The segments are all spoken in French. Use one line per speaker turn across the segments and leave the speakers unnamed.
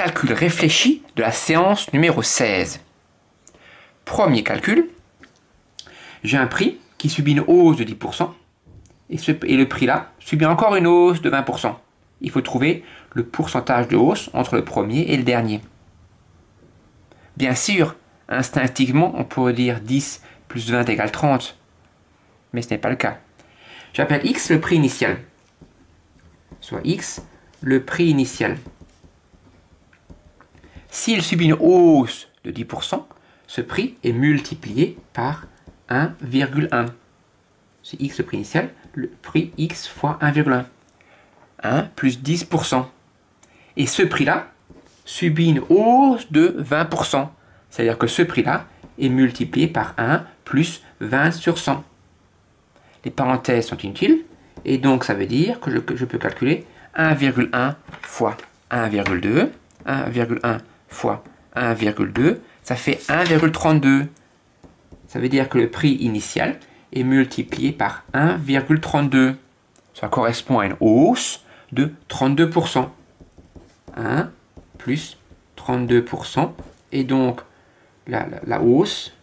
calcul réfléchi de la séance numéro 16. Premier calcul, j'ai un prix qui subit une hausse de 10%, et le prix là subit encore une hausse de 20%. Il faut trouver le pourcentage de hausse entre le premier et le dernier. Bien sûr, instinctivement, on pourrait dire 10 plus 20 égale 30, mais ce n'est pas le cas. J'appelle x le prix initial, soit x le prix initial. S'il subit une hausse de 10%, ce prix est multiplié par 1,1. C'est x le prix initial, le prix x fois 1,1. 1 plus 10%. Et ce prix-là subit une hausse de 20%. C'est-à-dire que ce prix-là est multiplié par 1 plus 20 sur 100. Les parenthèses sont inutiles, et donc ça veut dire que je peux calculer 1,1 fois 1,2, 1,1 fois 1,2, ça fait 1,32. Ça veut dire que le prix initial est multiplié par 1,32. Ça correspond à une hausse de 32%. 1 plus 32%, et donc la hausse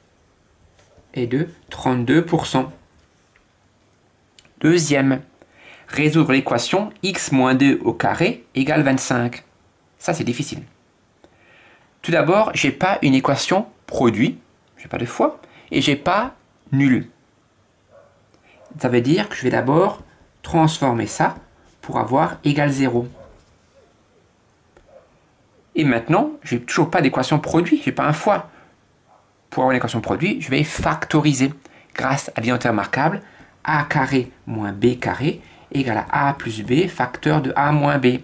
est de 32%. Deuxième, résoudre l'équation x moins 2 au carré égale 25. Ça, c'est difficile. Tout d'abord, je n'ai pas une équation produit, je n'ai pas de fois, et je n'ai pas nul. Ça veut dire que je vais d'abord transformer ça pour avoir égal 0. Et maintenant, je n'ai toujours pas d'équation produit, je n'ai pas un fois. Pour avoir une équation produit, je vais factoriser grâce à l'identité remarquable a carré moins b carré égale à a plus b facteur de a moins b.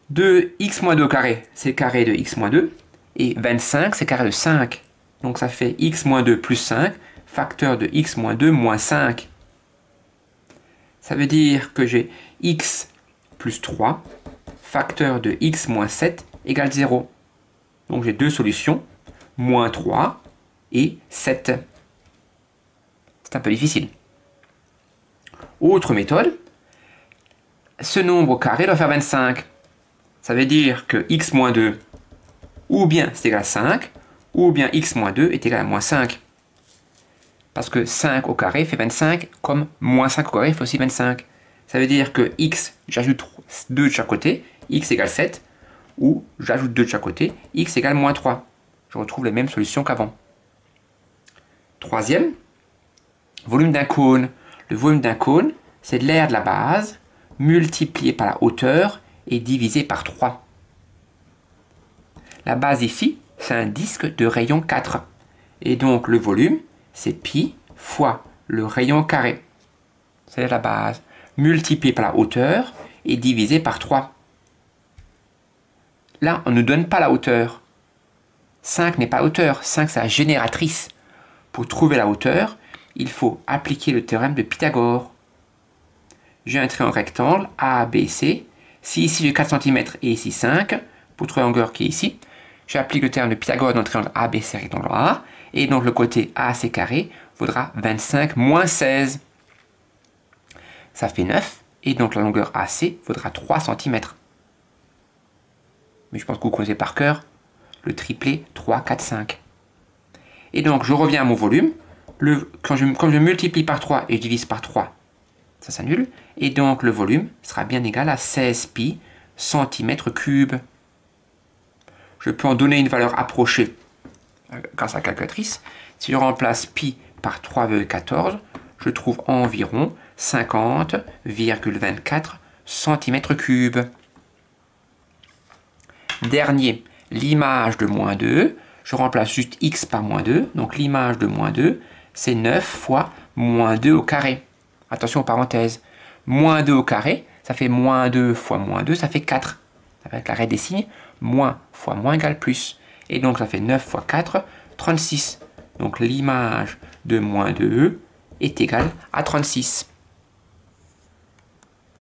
De x moins 2 au carré, c'est le carré de x moins 2, et 25, c'est le carré de 5. Donc ça fait x moins 2 plus 5, facteur de x moins 2 moins 5. Ça veut dire que j'ai x plus 3, facteur de x moins 7 égale 0. Donc j'ai deux solutions, moins 3 et 7. C'est un peu difficile. Autre méthode, ce nombre au carré doit faire 25. Ça veut dire que x moins 2, ou bien c'est égal à 5, ou bien x moins 2 est égal à moins 5. Parce que 5 au carré fait 25, comme moins 5 au carré fait aussi 25. Ça veut dire que x, j'ajoute 2 de chaque côté, x égale 7, ou j'ajoute 2 de chaque côté, x égale moins 3. Je retrouve les mêmes solutions qu'avant. Troisième, volume d'un cône. Le volume d'un cône, c'est l'aire de la base multiplié par la hauteur et divisé par 3. La base ici, c'est un disque de rayon 4. Et donc le volume, c'est pi fois le rayon carré. C'est la base multiplié par la hauteur et divisé par 3. Là, on ne nous donne pas la hauteur. 5 n'est pas hauteur, 5 c'est la génératrice. Pour trouver la hauteur, il faut appliquer le théorème de Pythagore. J'ai un triangle rectangle ABC. Si ici j'ai 4 cm et ici 5, pour trouver la longueur qui est ici, j'applique le théorème de Pythagore dans le triangle ABC rectangle A, et donc le côté AC carré vaudra 25 moins 16. Ça fait 9, et donc la longueur AC vaudra 3 cm. Mais je pense que vous connaissez par cœur le triplé 3, 4, 5. Et donc je reviens à mon volume. Quand je multiplie par 3 et je divise par 3, ça s'annule. Et donc le volume sera bien égal à 16 pi cm3. Je peux en donner une valeur approchée grâce à la calculatrice. Si je remplace pi par 3,14, je trouve environ 50,24 cm3. Dernier, l'image de moins 2. Je remplace juste x par moins 2. Donc l'image de moins 2, c'est 9 fois moins 2 au carré. Attention aux parenthèses. Moins 2 au carré, ça fait moins 2 fois moins 2, ça fait 4. Avec l'arrêt des signes, moins fois moins égale plus. Et donc ça fait 9 fois 4, 36. Donc l'image de moins 2 est égale à 36.